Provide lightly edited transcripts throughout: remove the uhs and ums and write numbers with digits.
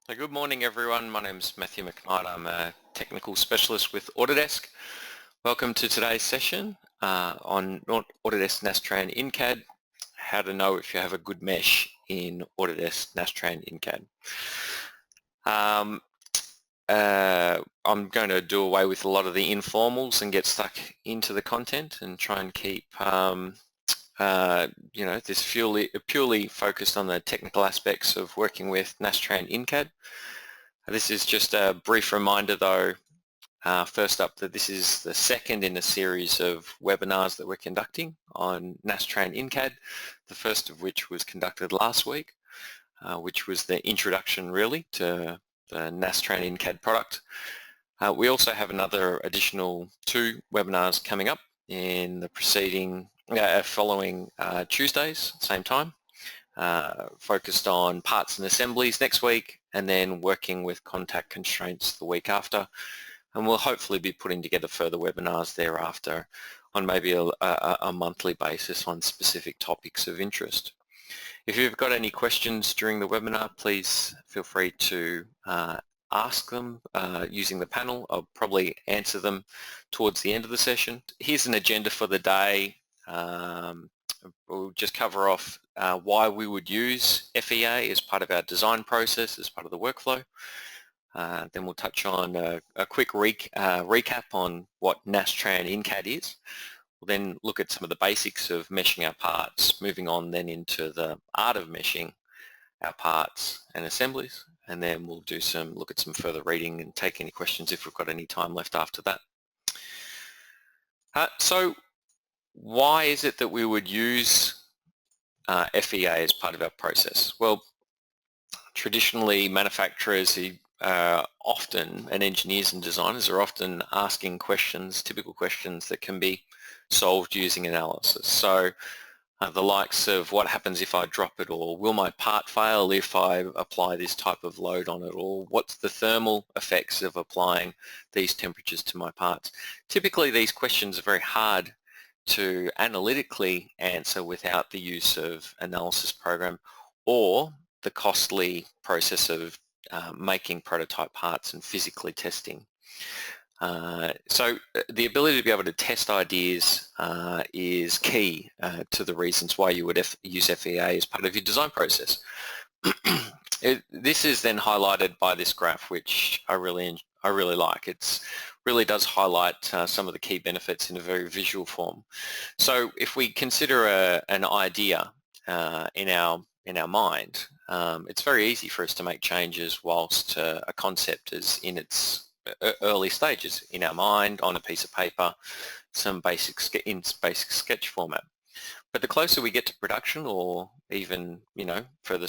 So good morning everyone, my name is Matthew McKnight. I'm a technical specialist with Autodesk. Welcome to today's session on Autodesk Nastran In-CAD, how to know if you have a good mesh in Autodesk Nastran In-CAD. I'm going to do away with a lot of the informals and get stuck into the content and try and keep this purely focused on the technical aspects of working with Nastran InCAD. This is just a brief reminder though, first up, that this is the second in a series of webinars that we're conducting on Nastran InCAD, the first of which was conducted last week, which was the introduction really to the Nastran InCAD product. We also have another additional 2 webinars coming up in the following Tuesdays, same time, focused on parts and assemblies next week, and then working with contact constraints the week after. And we'll hopefully be putting together further webinars thereafter on maybe a monthly basis on specific topics of interest. If you've got any questions during the webinar, please feel free to ask them using the panel. I'll probably answer them towards the end of the session. Here's an agenda for the day. We'll just cover off why we would use FEA as part of our design process, as part of the workflow. Then we'll touch on a quick recap on what Nastran InCAD is. We'll then look at some of the basics of meshing our parts, moving on then into the art of meshing our parts and assemblies, and then we'll look at some further reading and take any questions if we've got any time left after that. So why is it that we would use FEA as part of our process? Well, traditionally manufacturers often, and engineers and designers are often asking questions, typical questions that can be solved using analysis. So the likes of what happens if I drop it, or will my part fail if I apply this type of load on it, or what's the thermal effects of applying these temperatures to my parts. Typically these questions are very hard to analytically answer without the use of analysis program or the costly process of making prototype parts and physically testing. So the ability to be able to test ideas is key to the reasons why you would use FEA as part of your design process. This is then highlighted by this graph, which I really like. It really does highlight some of the key benefits in a very visual form. So if we consider an idea in our mind, it's very easy for us to make changes whilst a concept is in its early stages in our mind, on a piece of paper, some basic sketch format. But the closer we get to production, or even further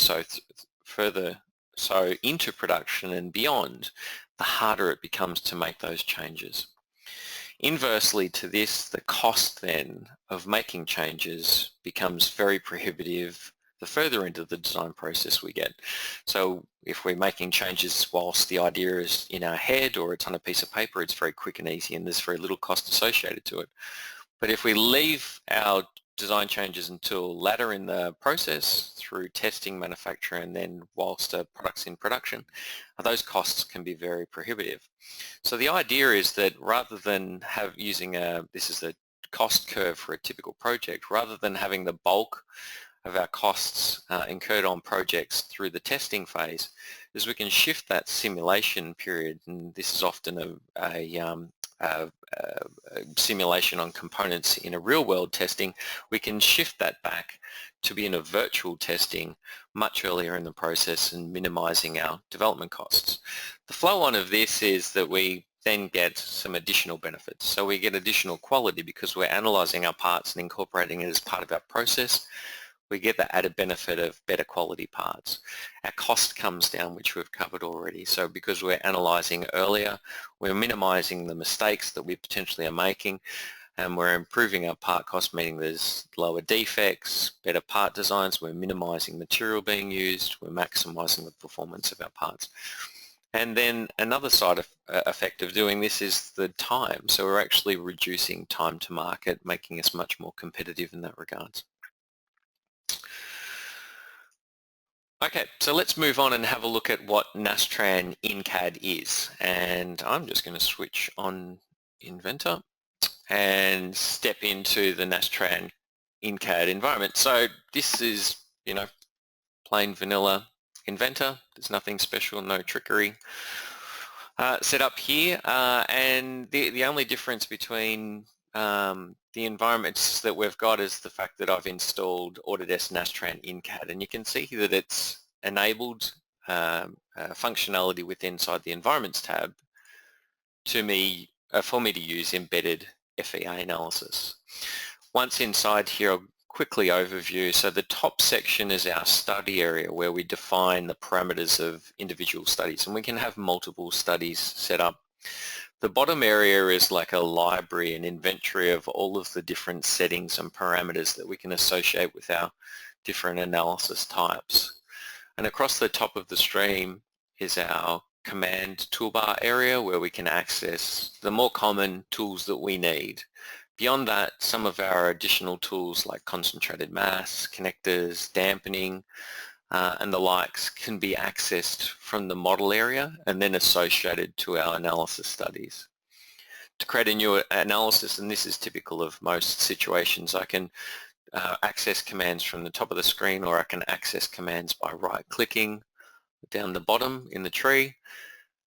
so into production and beyond, the harder it becomes to make those changes. Inversely to this, the cost then of making changes becomes very prohibitive the further into the design process we get. So if we're making changes whilst the idea is in our head or it's on a piece of paper, it's very quick and easy and there's very little cost associated to it. But if we leave our design changes until later in the process through testing, manufacture, and then whilst a product's in production, those costs can be very prohibitive. So the idea is that rather than this is the cost curve for a typical project, rather than having the bulk of our costs incurred on projects through the testing phase, is we can shift that simulation period, and this is often a simulation on components in a real-world testing. We can shift that back to be in a virtual testing much earlier in the process and minimizing our development costs. The flow-on of this is that we then get some additional benefits. So we get additional quality because we're analyzing our parts and incorporating it as part of our process. We get the added benefit of better quality parts. Our cost comes down, which we've covered already. So because we're analyzing earlier, we're minimizing the mistakes that we potentially are making, and we're improving our part cost, meaning there's lower defects, better part designs, we're minimizing material being used, we're maximizing the performance of our parts. And then another side effect of doing this is the time. So we're actually reducing time to market, making us much more competitive in that regard. Okay, so let's move on and have a look at what Nastran InCAD is. And I'm just going to switch on Inventor and step into the Nastran InCAD environment. So this is, plain vanilla Inventor. There's nothing special, no trickery set up here. And the only difference between the environments that we've got is the fact that I've installed Autodesk Nastran InCAD, and you can see that it's enabled functionality within inside the Environments tab for me to use embedded FEA analysis. Once inside here, I'll quickly overview. So the top section is our study area where we define the parameters of individual studies, and we can have multiple studies set up. The bottom area is like a library, an inventory of all of the different settings and parameters that we can associate with our different analysis types. And across the top of the stream is our command toolbar area where we can access the more common tools that we need. Beyond that, some of our additional tools like concentrated mass, connectors, dampening, and the likes can be accessed from the model area and then associated to our analysis studies. To create a new analysis, and this is typical of most situations, I can access commands from the top of the screen, or I can access commands by right-clicking down the bottom in the tree.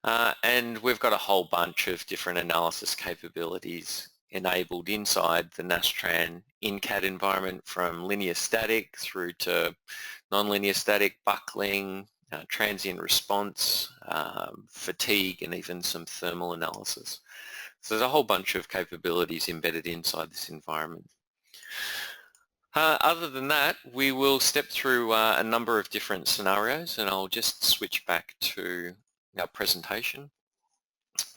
And we've got a whole bunch of different analysis capabilities enabled inside the Nastran InCAD environment, from linear static through to non-linear static, buckling, transient response, fatigue, and even some thermal analysis. So there's a whole bunch of capabilities embedded inside this environment. Other than that, we will step through a number of different scenarios, and I'll just switch back to our presentation.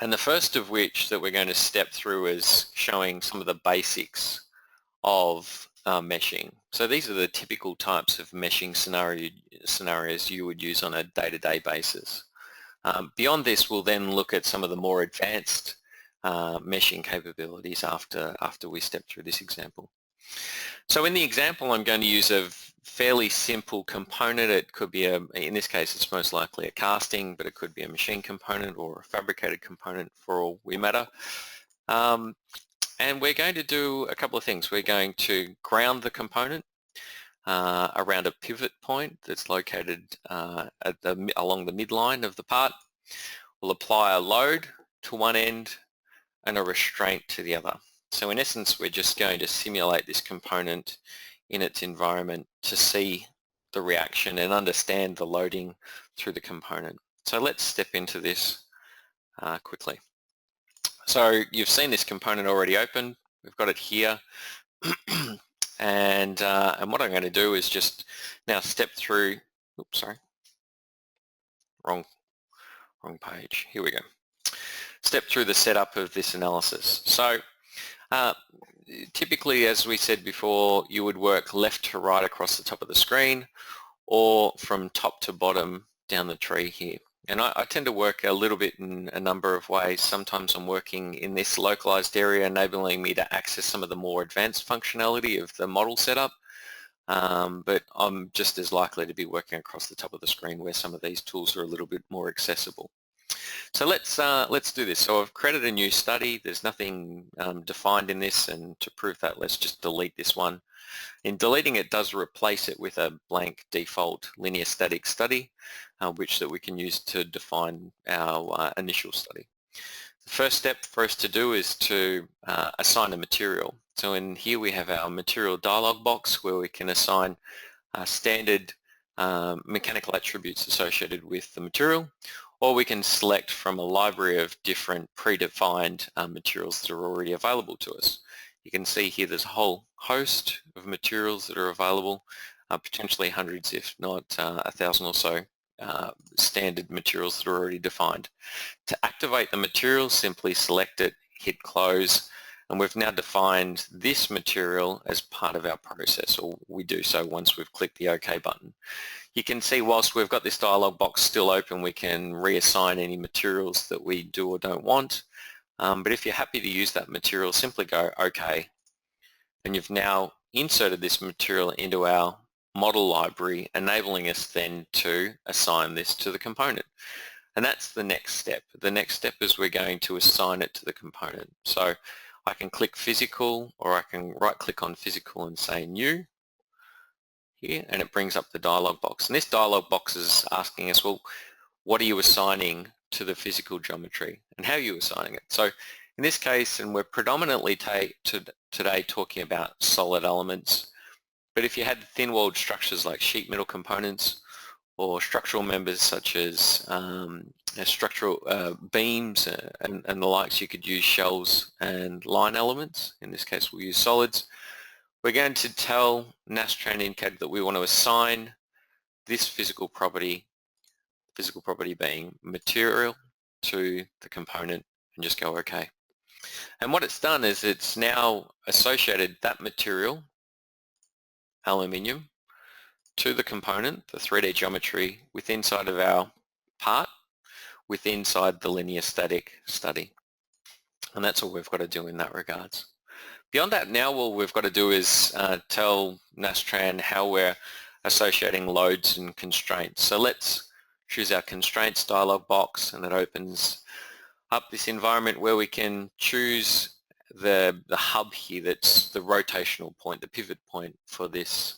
And the first of which that we're going to step through is showing some of the basics of meshing. So these are the typical types of meshing scenarios you would use on a day-to-day basis. Beyond this, we'll then look at some of the more advanced meshing capabilities after we step through this example. So in the example, I'm going to use a fairly simple component. It could be, in this case, it's most likely a casting, but it could be a machine component or a fabricated component for all we matter. And we're going to do a couple of things. We're going to ground the component around a pivot point that's located along the midline of the part. We'll apply a load to one end and a restraint to the other. So in essence, we're just going to simulate this component in its environment to see the reaction and understand the loading through the component. So let's step into this quickly. So you've seen this component already open. We've got it here. and what I'm going to do is just now step through, oops, sorry, wrong page. Here we go. Step through the setup of this analysis. So typically, as we said before, you would work left to right across the top of the screen, or from top to bottom down the tree here. And I tend to work a little bit in a number of ways. Sometimes I'm working in this localized area, enabling me to access some of the more advanced functionality of the model setup. But I'm just as likely to be working across the top of the screen where some of these tools are a little bit more accessible. So let's do this. So I've created a new study. There's nothing defined in this, and to prove that, let's just delete this one. In deleting it does replace it with a blank default linear static study, which that we can use to define our initial study. The first step for us to do is to assign a material. So in here we have our material dialog box where we can assign standard mechanical attributes associated with the material, or we can select from a library of different predefined materials that are already available to us. You can see here there's a whole host of materials that are available, potentially hundreds if not 1,000 or so standard materials that are already defined. To activate the material, simply select it, hit close, and we've now defined this material as part of our process, or we do so once we've clicked the OK button. You can see whilst we've got this dialog box still open, we can reassign any materials that we do or don't want. But if you're happy to use that material, simply go OK. And you've now inserted this material into our model library, enabling us then to assign this to the component. And that's the next step. The next step is we're going to assign it to the component. So I can click physical, or I can right click on physical and say new here, and it brings up the dialog box. And this dialog box is asking us, well, what are you assigning to the physical geometry and how are you assigning it? So in this case, and we're predominantly today talking about solid elements, but if you had thin-walled structures like sheet metal components or structural members such as structural beams and the likes, you could use shells and line elements. In this case, we'll use solids. We're going to tell Nastran InCAD that we want to assign this physical property being material, to the component, and just go OK. And what it's done is it's now associated that material, aluminium, to the component, the 3D geometry, with inside of our part, with inside the linear static study. And that's all we've got to do in that regards. Beyond that, now all we've got to do is tell Nastran how we're associating loads and constraints. So let's choose our constraints dialog box, and it opens up this environment where we can choose the hub here that's the rotational point, the pivot point for this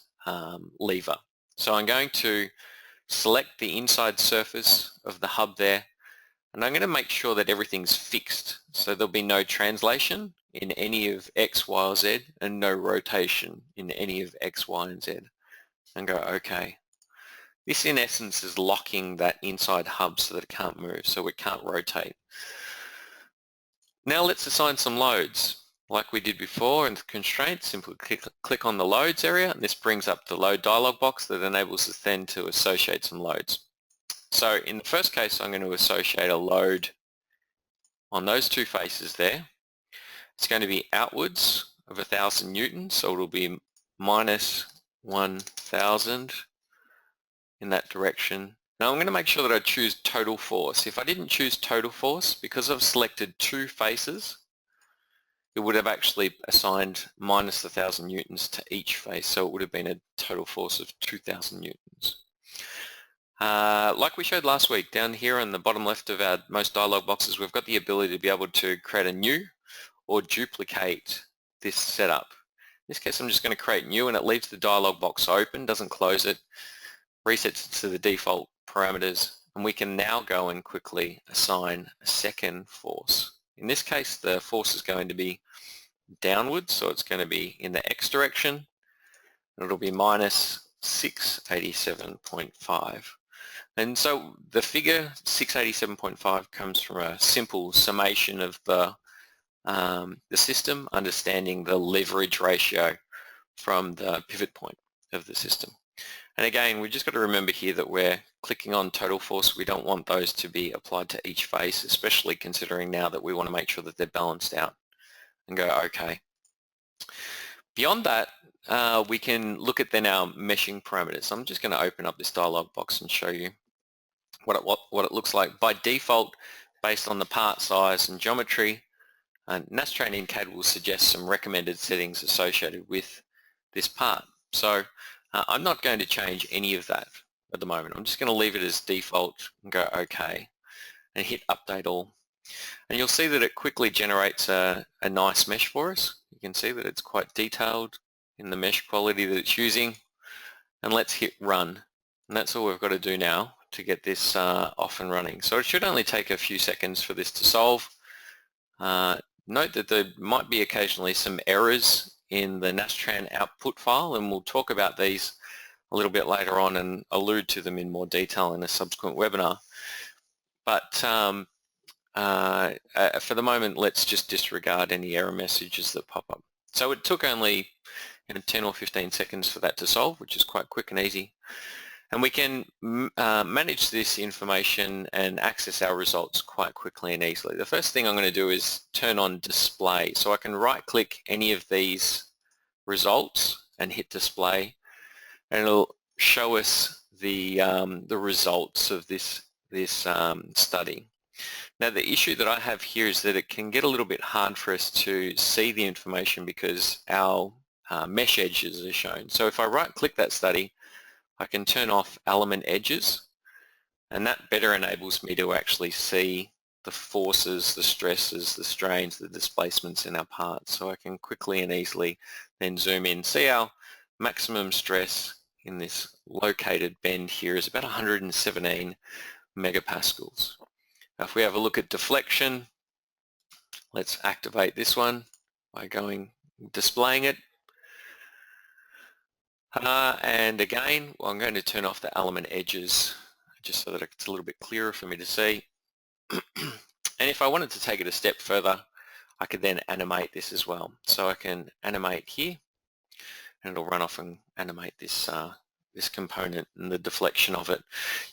lever. So I'm going to select the inside surface of the hub there, and I'm going to make sure that everything's fixed. So there'll be no translation in any of X, Y, or Z, and no rotation in any of X, Y, and Z. And go OK. This in essence is locking that inside hub so that it can't move, so it can't rotate. Now let's assign some loads. Like we did before in the constraints, simply click on the loads area, and this brings up the load dialog box that enables us then to associate some loads. So in the first case, I'm going to associate a load on those two faces there. It's going to be outwards of 1,000 newtons, so it'll be minus 1,000 in that direction. Now I'm going to make sure that I choose total force. If I didn't choose total force, because I've selected two faces, it would have actually assigned minus 1,000 newtons to each face, so it would have been a total force of 2,000 newtons. Like we showed last week, down here on the bottom left of our most dialog boxes, we've got the ability to be able to create a new or duplicate this setup. In this case, I'm just going to create new, and it leaves the dialog box open, doesn't close it, resets it to the default parameters, and we can now go and quickly assign a second force. In this case, the force is going to be downwards, so it's going to be in the X direction, and it'll be minus 687.5. And so the figure 687.5 comes from a simple summation of the system, understanding the leverage ratio from the pivot point of the system. And again, we've just got to remember here that we're clicking on total force. We don't want those to be applied to each face, especially considering now that we want to make sure that they're balanced out, and go OK. Beyond that, we can look at then our meshing parameters. So I'm just going to open up this dialog box and show you what it looks like. By default, based on the part size and geometry, Nastran InCAD will suggest some recommended settings associated with this part. So I'm not going to change any of that at the moment. I'm just going to leave it as default and go OK and hit update all. And you'll see that it quickly generates a nice mesh for us. You can see that it's quite detailed in the mesh quality that it's using. And let's hit run. And that's all we've got to do now to get this off and running. So it should only take a few seconds for this to solve. Note that there might be occasionally some errors in the Nastran output file, and we'll talk about these a little bit later on and allude to them in more detail in a subsequent webinar. But for the moment, let's just disregard any error messages that pop up. So it took only 10 or 15 seconds for that to solve, which is quite quick and easy. And we can manage this information and access our results quite quickly and easily. The first thing I'm going to do is turn on display. So I can right-click any of these results and hit display, and it'll show us the results of this study. Now the issue that I have here is that it can get a little bit hard for us to see the information because our mesh edges are shown. So if I right-click that study, I can turn off element edges, and that better enables me to actually see the forces, the stresses, the strains, the displacements in our parts. So I can quickly and easily then zoom in. See our maximum stress in this located bend here is about 117 megapascals. Now if we have a look at deflection, let's activate this one by displaying it. And again, I'm going to turn off the element edges just so that it's a little bit clearer for me to see. And if I wanted to take it a step further, I could then animate this as well. So I can animate here, and it'll run off and animate this this component and the deflection of it.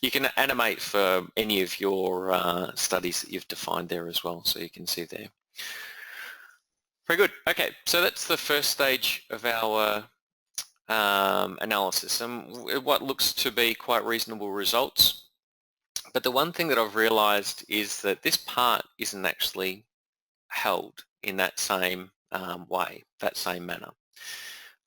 You can animate for any of your studies that you've defined there as well, so you can see there. Very good. Okay, so that's the first stage of our analysis, and what looks to be quite reasonable results. But the one thing that I've realized is that this part isn't actually held in that same way, that same manner.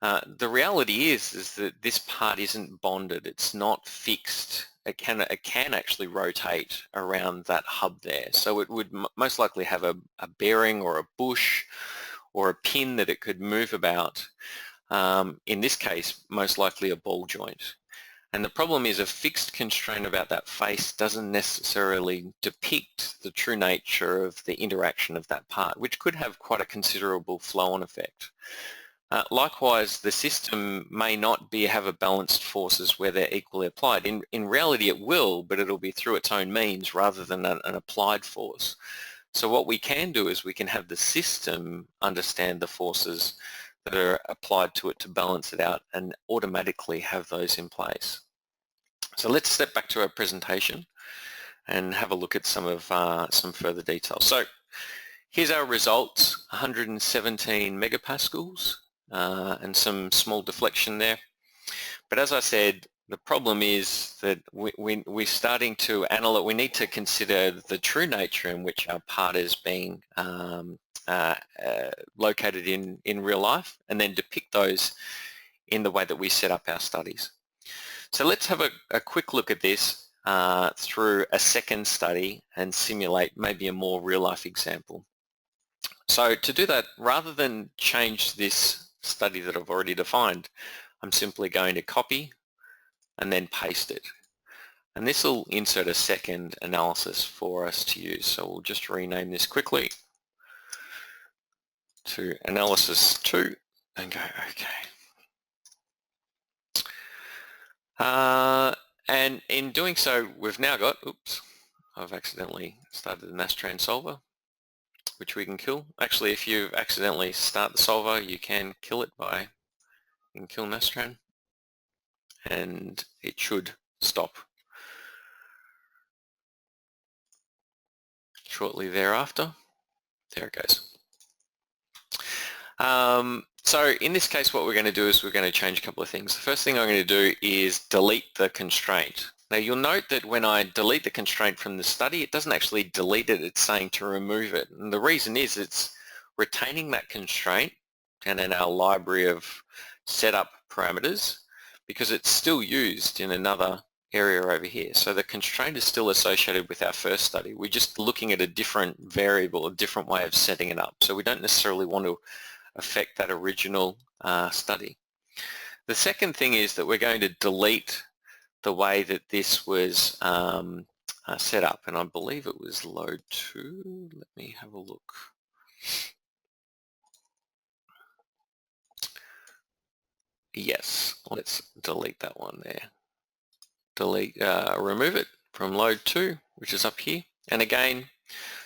The reality is that this part isn't bonded. It's not fixed. It can actually rotate around that hub there. So it would most likely have a bearing or a bush or a pin that it could move about. In this case, most likely a ball joint. And the problem is a fixed constraint about that face doesn't necessarily depict the true nature of the interaction of that part, which could have quite a considerable flow-on effect. Likewise, the system may not have a balanced forces where they're equally applied. In reality, it will, but it'll be through its own means rather than an applied force. So what we can do is we can have the system understand the forces that are applied to it to balance it out and automatically have those in place. So let's step back to our presentation and have a look at some further details. So here's our results: 117 megapascals and some small deflection there. But as I said, the problem is that we're starting to analyze. We need to consider the true nature in which our part is being located in real life, and then depict those in the way that we set up our studies. So let's have a quick look at this through a second study and simulate maybe a more real-life example. So to do that, rather than change this study that I've already defined, I'm simply going to copy and then paste it. And this will insert a second analysis for us to use. So we'll just rename this quickly to analysis 2 and go OK. And in doing so, we've now got, oops, I've accidentally started the Nastran solver, which we can kill. Actually, if you accidentally start the solver, you can kill it kill Nastran, and it should stop shortly thereafter. There it goes. So in this case, what we're going to do is we're going to change a couple of things. The first thing I'm going to do is delete the constraint. Now you'll note that when I delete the constraint from the study, it doesn't actually delete it, it's saying to remove it. And the reason is it's retaining that constraint and in our library of setup parameters because it's still used in another area over here. So the constraint is still associated with our first study. We're just looking at a different variable, a different way of setting it up. So we don't necessarily want to affect that original study. The second thing is that we're going to delete the way that this was set up, and I believe it was load 2. Let me have a look. Yes, let's delete that one there. Remove it from load 2, which is up here. And again,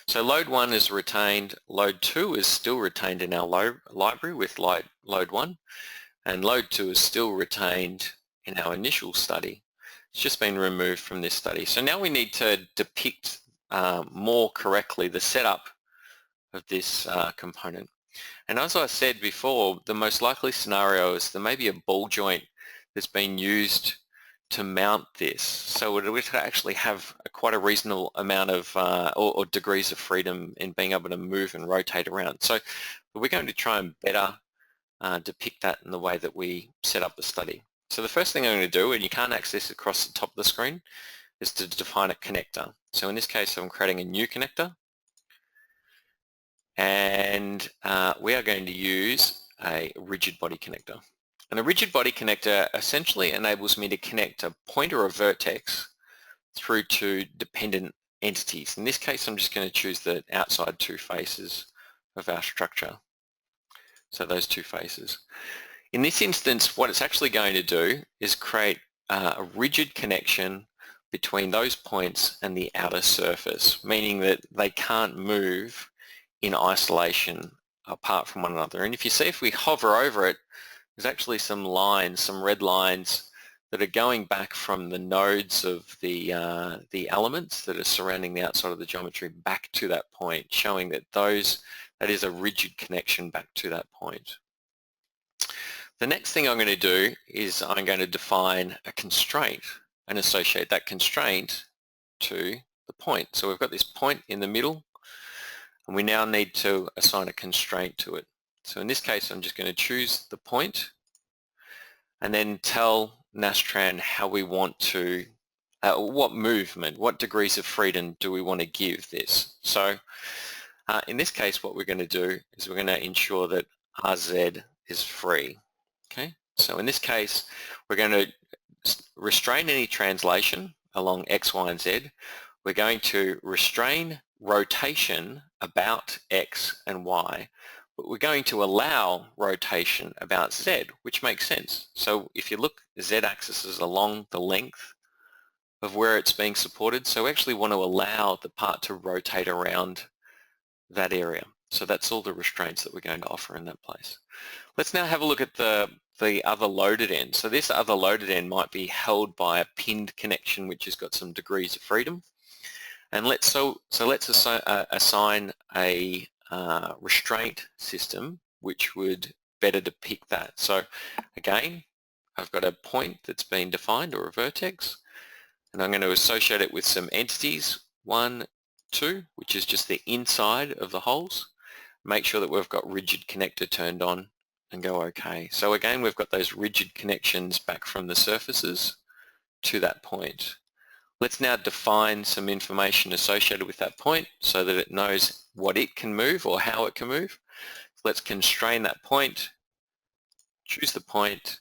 so load 1 is retained, load 2 is still retained in our library with load 1, and load 2 is still retained in our initial study. It's just been removed from this study. So now we need to depict more correctly the setup of this component. And as I said before, the most likely scenario is there may be a ball joint that's been used to mount this. So it would actually have quite a reasonable amount of or degrees of freedom in being able to move and rotate around. So we're going to try and better depict that in the way that we set up the study. So the first thing I'm going to do, and you can't access it across the top of the screen, is to define a connector. So in this case, I'm creating a new connector, and we are going to use a rigid body connector. And a rigid body connector essentially enables me to connect a point or a vertex through to dependent entities. In this case, I'm just going to choose the outside two faces of our structure. So those two faces. In this instance, what it's actually going to do is create a rigid connection between those points and the outer surface, meaning that they can't move in isolation apart from one another. And if you see, if we hover over it, there's actually some lines, some red lines that are going back from the nodes of the elements that are surrounding the outside of the geometry back to that point, showing that that is a rigid connection back to that point. The next thing I'm going to do is I'm going to define a constraint and associate that constraint to the point. So we've got this point in the middle, and we now need to assign a constraint to it. So in this case, I'm just going to choose the point and then tell Nastran how we want to, what movement, what degrees of freedom do we want to give this. So in this case, what we're going to do is we're going to ensure that RZ is free. Okay, so in this case, we're going to restrain any translation along X, Y, and Z. We're going to restrain rotation about X and Y, but we're going to allow rotation about Z, which makes sense. So if you look, Z-axis is along the length of where it's being supported, so we actually want to allow the part to rotate around that area. So that's all the restraints that we're going to offer in that place. Let's now have a look at the other loaded end. So this other loaded end might be held by a pinned connection which has got some degrees of freedom. And let's assign a restraint system which would better depict that. So again, I've got a point that's been defined, or a vertex, and I'm going to associate it with some entities, 1, 2, which is just the inside of the holes. Make sure that we've got rigid connector turned on and go OK. So again, we've got those rigid connections back from the surfaces to that point. Let's now define some information associated with that point so that it knows what it can move or how it can move. So let's constrain that point, choose the point,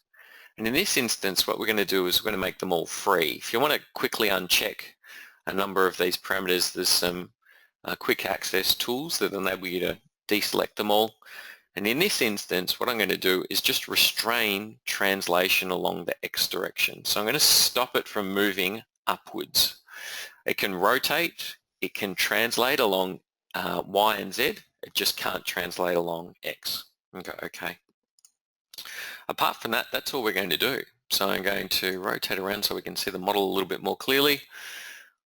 and in this instance what we're going to do is we're going to make them all free. If you want to quickly uncheck a number of these parameters, there's some quick access tools that enable you to deselect them all. And in this instance, what I'm going to do is just restrain translation along the X direction. So I'm going to stop it from moving upwards. It can rotate, it can translate along Y and Z, it just can't translate along X. Okay. Apart from that, that's all we're going to do. So I'm going to rotate around so we can see the model a little bit more clearly.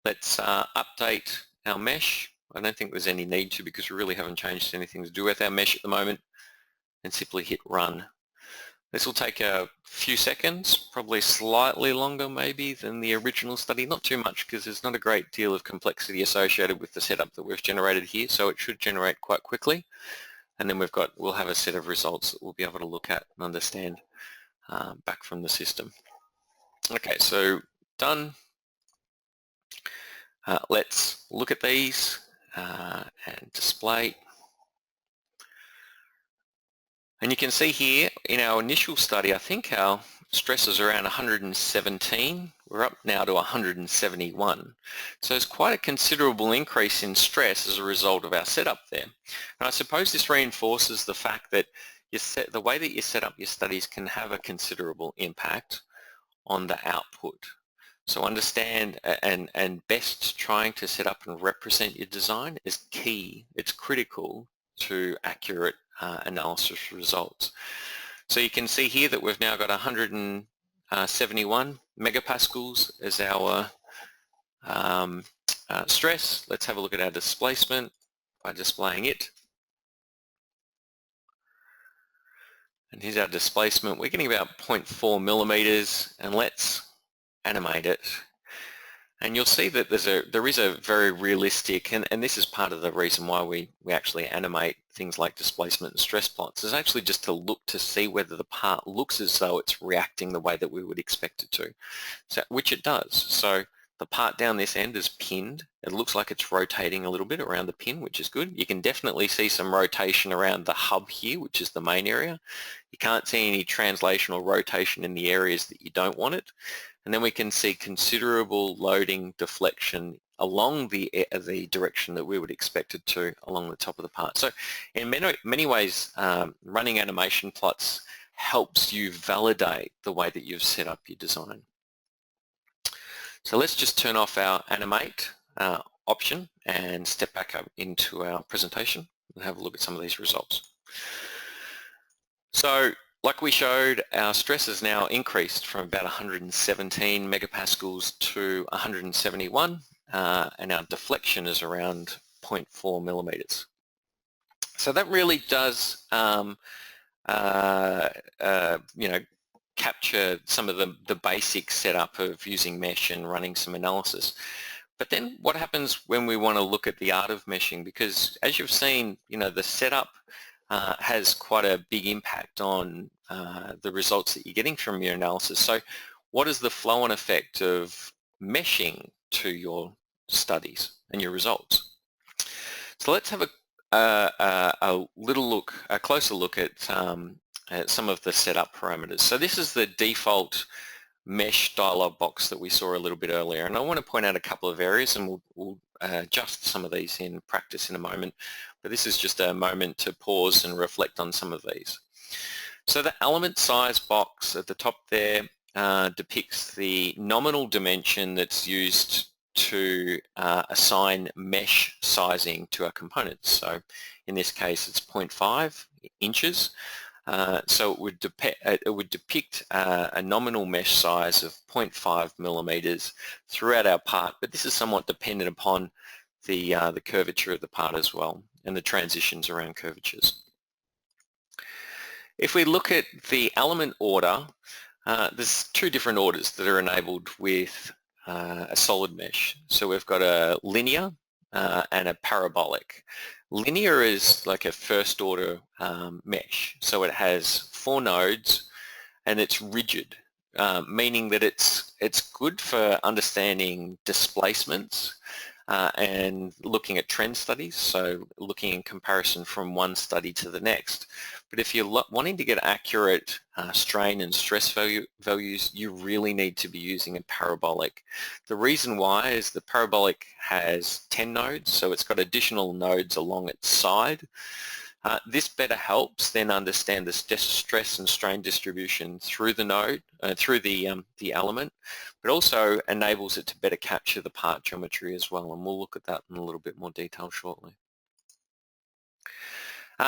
Let's update our mesh. I don't think there's any need to, because we really haven't changed anything to do with our mesh at the moment, and simply hit run. This will take a few seconds, probably slightly longer maybe than the original study, not too much because there's not a great deal of complexity associated with the setup that we've generated here, so it should generate quite quickly. And then we'll have a set of results that we'll be able to look at and understand back from the system. Okay, so done. Let's look at these and display. And you can see here in our initial study, I think our stress is around 117. We're up now to 171. So it's quite a considerable increase in stress as a result of our setup there. And I suppose this reinforces the fact that the way that you set up your studies can have a considerable impact on the output. So understand and best trying to set up and represent your design is key. It's critical to accurate analysis results. So you can see here that we've now got 171 megapascals as our stress. Let's have a look at our displacement by displaying it. And here's our displacement. We're getting about 0.4 millimeters, and let's animate it. And you'll see that there is a very realistic, and this is part of the reason why we actually animate things like displacement and stress plots, is actually just to look to see whether the part looks as though it's reacting the way that we would expect it to, so, which it does. So the part down this end is pinned. It looks like it's rotating a little bit around the pin, which is good. You can definitely see some rotation around the hub here, which is the main area. You can't see any translation or rotation in the areas that you don't want it. And then we can see considerable loading deflection along the direction that we would expect it to along the top of the part. So in many ways, running animation plots helps you validate the way that you've set up your design. So let's just turn off our animate option and step back up into our presentation and have a look at some of these results. So like we showed, our stress has now increased from about 117 megapascals to 171, and our deflection is around 0.4 millimeters. So that really does, capture some of the basic setup of using mesh and running some analysis. But then what happens when we want to look at the art of meshing? Because as you've seen, the setup has quite a big impact on the results that you're getting from your analysis. So what is the flow-on effect of meshing to your studies and your results? So let's have a closer look at some of the setup parameters. So this is the default mesh dialog box that we saw a little bit earlier, and I want to point out a couple of areas, and we'll adjust some of these in practice in a moment, but this is just a moment to pause and reflect on some of these. So the element size box at the top there depicts the nominal dimension that's used to assign mesh sizing to our components. So in this case it's 0.5 inches. So it would depict a nominal mesh size of 0.5 millimeters throughout our part, but this is somewhat dependent upon the curvature of the part as well and the transitions around curvatures. If we look at the element order, there's two different orders that are enabled with a solid mesh. So we've got a linear and a parabolic. Linear is like a first order mesh, so it has 4 nodes and it's rigid, meaning that it's good for understanding displacements and looking at trend studies, so looking in comparison from one study to the next. But if you're wanting to get accurate strain and stress values, you really need to be using a parabolic. The reason why is the parabolic has 10 nodes, so it's got additional nodes along its side. This better helps then understand the stress and strain distribution through the node, through the element, but also enables it to better capture the part geometry as well, and we'll look at that in a little bit more detail shortly.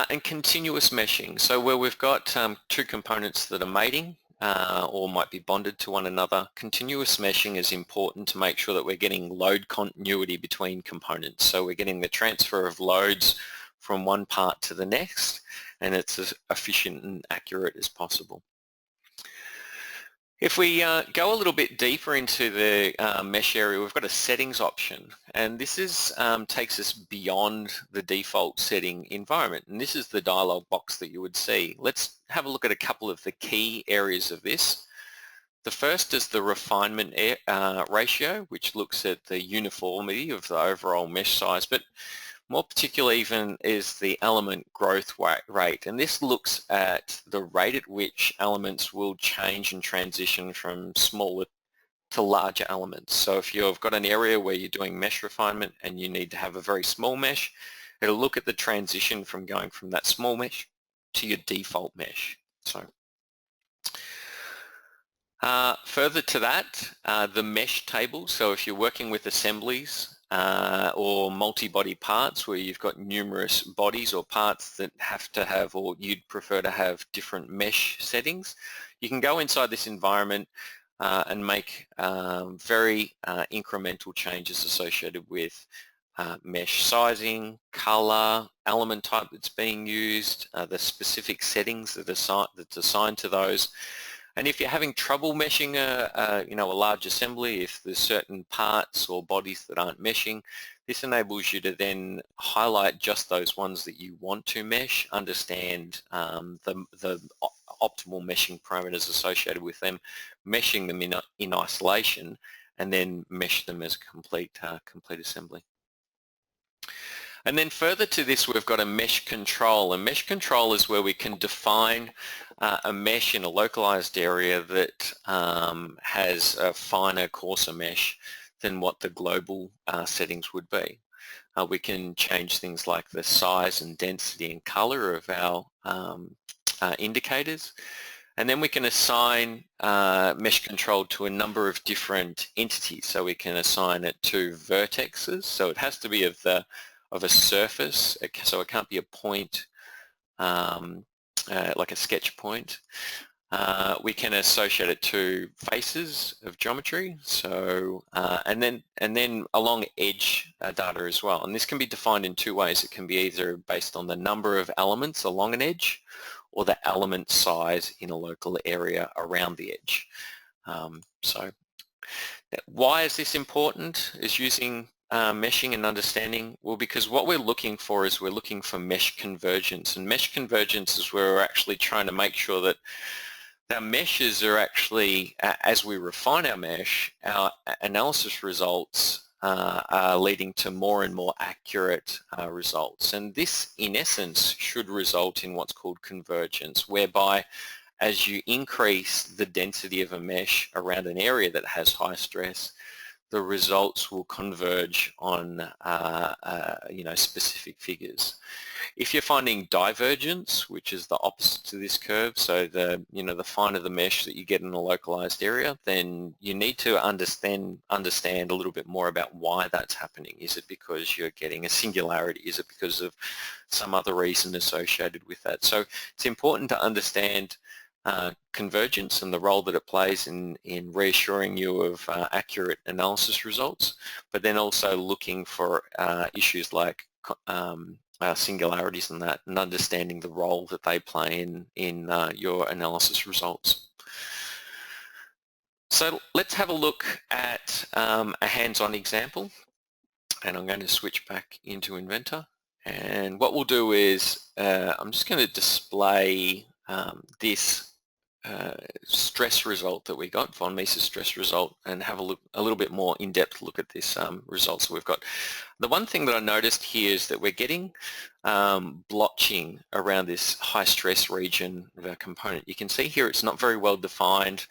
And continuous meshing, so where we've got two components that are mating or might be bonded to one another, continuous meshing is important to make sure that we're getting load continuity between components. So we're getting the transfer of loads from one part to the next, and it's as efficient and accurate as possible. If we go a little bit deeper into the mesh area, we've got a settings option, and this is takes us beyond the default setting environment, and this is the dialog box that you would see. Let's have a look at a couple of the key areas of this. The first is the refinement ratio, which looks at the uniformity of the overall mesh size, but more particular even is the element growth rate, and this looks at the rate at which elements will change and transition from smaller to larger elements. So if you've got an area where you're doing mesh refinement and you need to have a very small mesh, it'll look at the transition from going from that small mesh to your default mesh. So further to that, the mesh table, so if you're working with assemblies or multi-body parts where you've got numerous bodies or parts that have to have, or you'd prefer to have, different mesh settings, you can go inside this environment and make very incremental changes associated with mesh sizing, color, element type that's being used, the specific settings that's assigned to those. And if you're having trouble meshing a large assembly, if there's certain parts or bodies that aren't meshing, this enables you to then highlight just those ones that you want to mesh, understand the optimal meshing parameters associated with them, meshing them in isolation, and then mesh them as a complete assembly. And then further to this, we've got a mesh control. A mesh control is where we can define a mesh in a localized area that has a finer, coarser mesh than what the global settings would be. We can change things like the size and density and color of our indicators. And then we can assign mesh control to a number of different entities. So we can assign it to vertexes. So it has to be of a surface, so it can't be a point like a sketch point. We can associate it to faces of geometry, so and then along edge data as well. And this can be defined in two ways. It can be either based on the number of elements along an edge, or the element size in a local area around the edge. So why is this important, is using meshing and understanding? Well, because what we're looking for is we're looking for mesh convergence, and mesh convergence is where we're actually trying to make sure that our meshes are actually, as we refine our mesh, our analysis results are leading to more and more accurate results. And this, in essence, should result in what's called convergence, whereby as you increase the density of a mesh around an area that has high stress, the results will converge on specific figures. If you're finding divergence, which is the opposite to this curve, so the finer the mesh that you get in a localized area, then you need to understand a little bit more about why that's happening. Is it because you're getting a singularity? Is it because of some other reason associated with that? So it's important to understand convergence and the role that it plays in reassuring you of accurate analysis results, but then also looking for issues like singularities and that, and understanding the role that they play in your analysis results. So let's have a look at a hands-on example, and I'm going to switch back into Inventor. And what we'll do is I'm just going to display this stress result that we got, von Mises stress result, and have a little bit more in-depth look at this results that we've got. The one thing that I noticed here is that we're getting blotching around this high stress region of our component. You can see here it's not very well defined,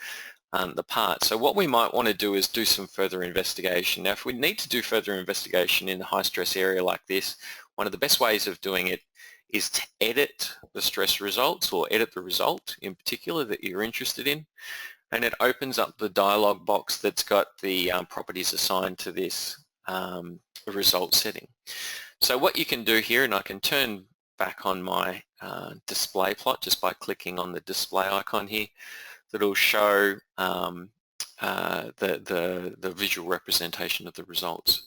the part. So what we might want to do is do some further investigation. Now, if we need to do further investigation in a high stress area like this, one of the best ways of doing it is to edit the stress results, or edit the result in particular that you're interested in, and it opens up the dialog box that's got the properties assigned to this result setting. So what you can do here, and I can turn back on my display plot just by clicking on the display icon here, that'll show the visual representation of the results.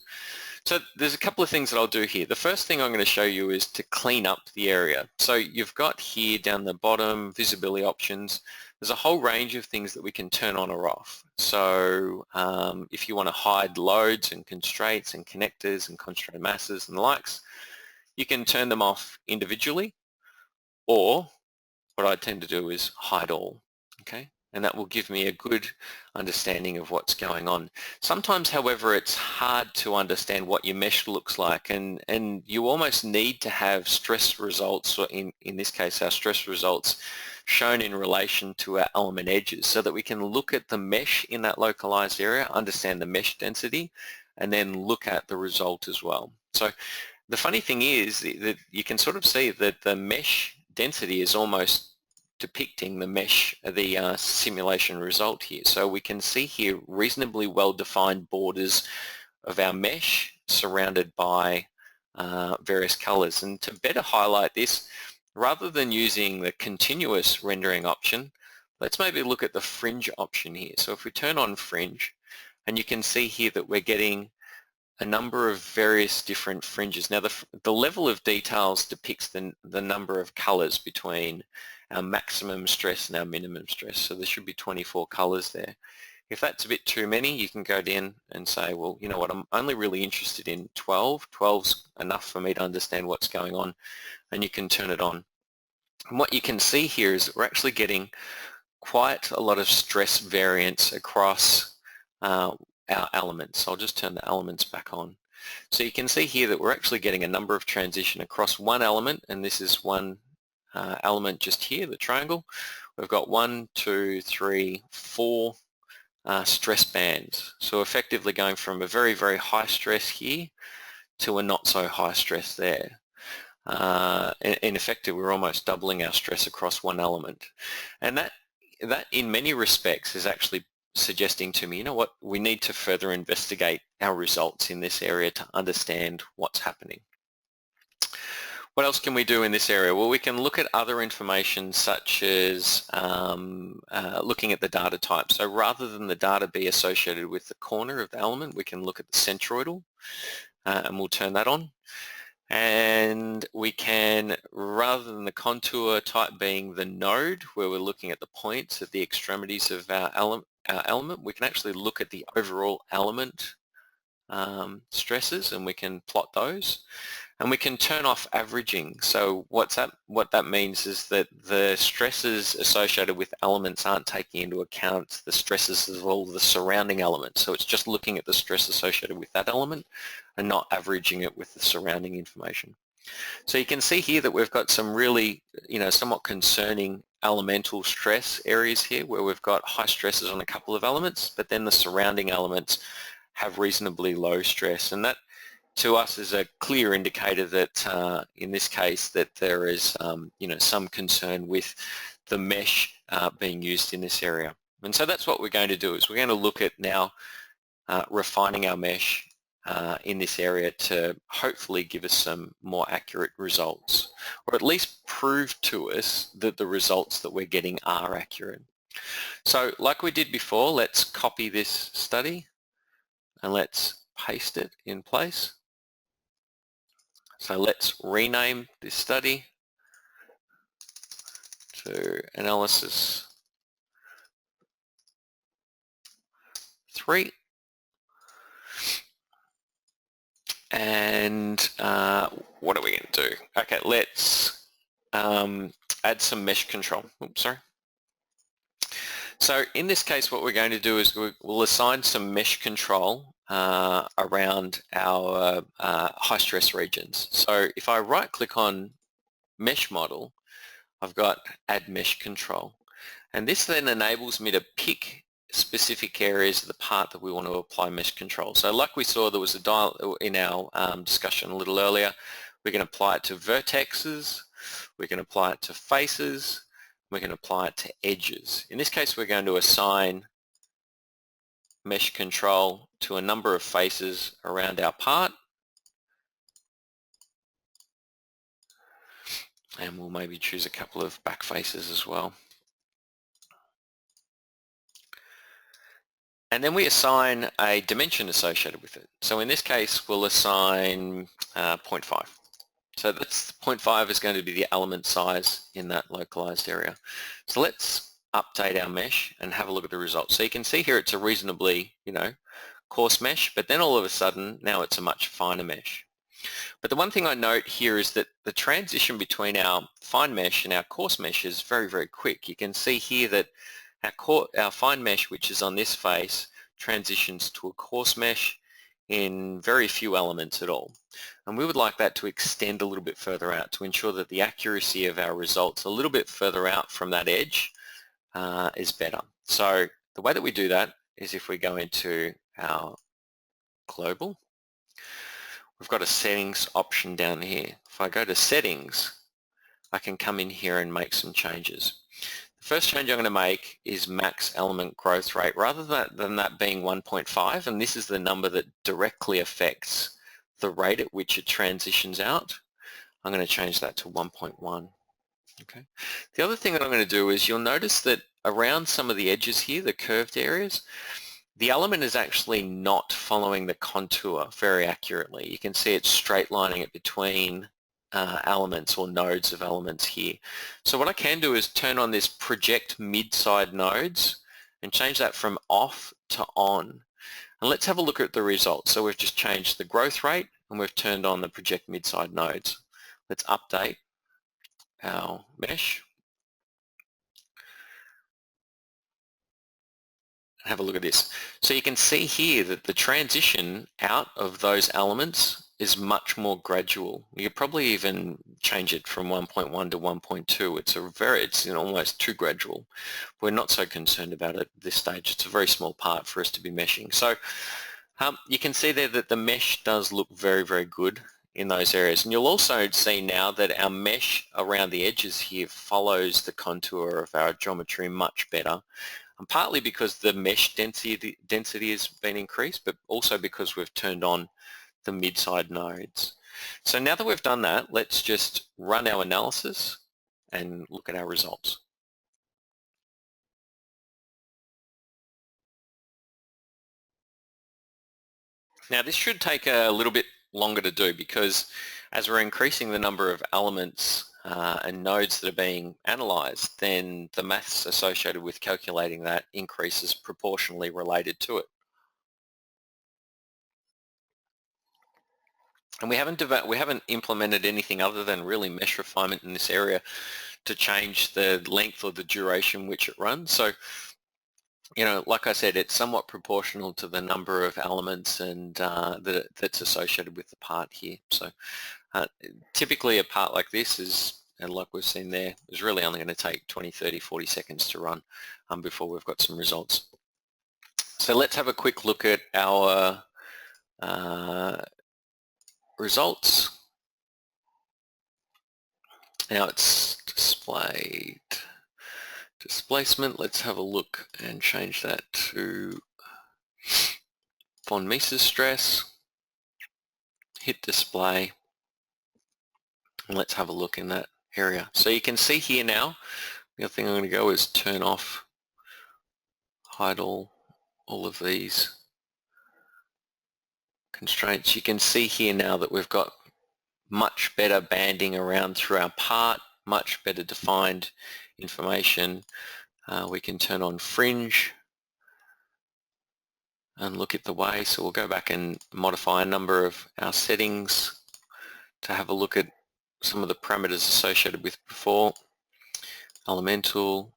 So there's a couple of things that I'll do here. The first thing I'm going to show you is to clean up the area. So you've got here down the bottom visibility options. There's a whole range of things that we can turn on or off. So if you want to hide loads and constraints and connectors and constraint masses and the likes, you can turn them off individually, or what I tend to do is hide all. Okay? And that will give me a good understanding of what's going on. Sometimes, however, it's hard to understand what your mesh looks like, and you almost need to have stress results, or in this case our stress results, shown in relation to our element edges, so that we can look at the mesh in that localized area, understand the mesh density, and then look at the result as well. So the funny thing is that you can sort of see that the mesh density is almost depicting the mesh, the simulation result here. So we can see here reasonably well-defined borders of our mesh surrounded by various colors. And to better highlight this, rather than using the continuous rendering option, let's maybe look at the fringe option here. So if we turn on fringe, and you can see here that we're getting a number of various different fringes. Now the level of details depicts the number of colors between our maximum stress and our minimum stress. So there should be 24 colors there. If that's a bit too many, you can go down and say, well, you know what, I'm only really interested in 12. 12's enough for me to understand what's going on, and you can turn it on. And what you can see here is that we're actually getting quite a lot of stress variance across our elements. I'll just turn the elements back on. So you can see here that we're actually getting a number of transition across one element, and this is one element just here, the triangle. We've got 1, 2, 3, 4 stress bands. So effectively going from a very, very high stress here to a not so high stress there. In effect, we're almost doubling our stress across one element. And that in many respects is actually suggesting to me, you know what, we need to further investigate our results in this area to understand what's happening. What else can we do in this area? Well, we can look at other information such as looking at the data type. So rather than the data be associated with the corner of the element, we can look at the centroidal, and we'll turn that on. And we can, rather than the contour type being the node, where we're looking at the points at the extremities of our element, we can actually look at the overall element stresses, and we can plot those. And we can turn off averaging. So what that means is that the stresses associated with elements aren't taking into account the stresses of all the surrounding elements. So it's just looking at the stress associated with that element and not averaging it with the surrounding information. So you can see here that we've got some really, somewhat concerning elemental stress areas here where we've got high stresses on a couple of elements, but then the surrounding elements have reasonably low stress. And that, to us, is a clear indicator that, in this case, that there is, some concern with the mesh being used in this area. And so that's what we're going to do, is we're going to look at now refining our mesh in this area to hopefully give us some more accurate results, or at least prove to us that the results that we're getting are accurate. So like we did before, let's copy this study and let's paste it in place. So let's rename this study to Analysis 3. And what are we going to do? Okay, let's add some mesh control. Oops, sorry. So in this case, what we're going to do is we'll assign some mesh control around our high stress regions. So if I right click on mesh model, I've got add mesh control. And this then enables me to pick specific areas of the part that we want to apply mesh control. So like we saw, there was a dial in our discussion a little earlier. We can apply it to vertexes, we can apply it to faces, we can apply it to edges. In this case, we're going to assign mesh control to a number of faces around our part. And we'll maybe choose a couple of back faces as well. And then we assign a dimension associated with it. So in this case, we'll assign 0.5. So that's 0.5 is going to be the element size in that localized area. So let's update our mesh and have a look at the results. So you can see here it's a reasonably, coarse mesh, but then all of a sudden now it's a much finer mesh. But the one thing I note here is that the transition between our fine mesh and our coarse mesh is very, very quick. You can see here that our fine mesh, which is on this face, transitions to a coarse mesh in very few elements at all. And we would like that to extend a little bit further out to ensure that the accuracy of our results a little bit further out from that edge is better. So the way that we do that is if we go into our global, we've got a settings option down here. If I go to settings, I can come in here and make some changes. The first change I'm going to make is max element growth rate. Rather than that being 1.5, and this is the number that directly affects the rate at which it transitions out, I'm going to change that to 1.1. Okay. The other thing that I'm going to do is you'll notice that around some of the edges here, the curved areas, the element is actually not following the contour very accurately. You can see it's straight lining it between elements or nodes of elements here. So what I can do is turn on this project mid-side nodes and change that from off to on. And let's have a look at the results. So we've just changed the growth rate and we've turned on the project mid-side nodes. Let's update our mesh. Have a look at this. So you can see here that the transition out of those elements is much more gradual. You could probably even change it from 1.1 to 1.2. It's almost too gradual. We're not so concerned about it at this stage. It's a very small part for us to be meshing. So you can see there that the mesh does look very, very good in those areas. And you'll also see now that our mesh around the edges here follows the contour of our geometry much better. And partly because the mesh density has been increased, but also because we've turned on the mid-side nodes. So now that we've done that, let's just run our analysis and look at our results. Now this should take a little bit longer to do because as we're increasing the number of elements and nodes that are being analysed, then the maths associated with calculating that increases proportionally related to it. And we haven't implemented anything other than really mesh refinement in this area to change the length or the duration which it runs. So, like I said, it's somewhat proportional to the number of elements and that's associated with the part here. So typically a part like this is, and like we've seen there, is really only going to take 20, 30, 40 seconds to run before we've got some results. So let's have a quick look at our results. Now it's displayed displacement. Let's have a look and change that to von Mises stress. Hit display. And let's have a look in that area. So you can see here now, the other thing I'm going to go is turn off, hide all of these constraints. You can see here now that we've got much better banding around through our part, much better defined information. We can turn on fringe and look at the way. So we'll go back and modify a number of our settings to have a look at some of the parameters associated with before. Elemental,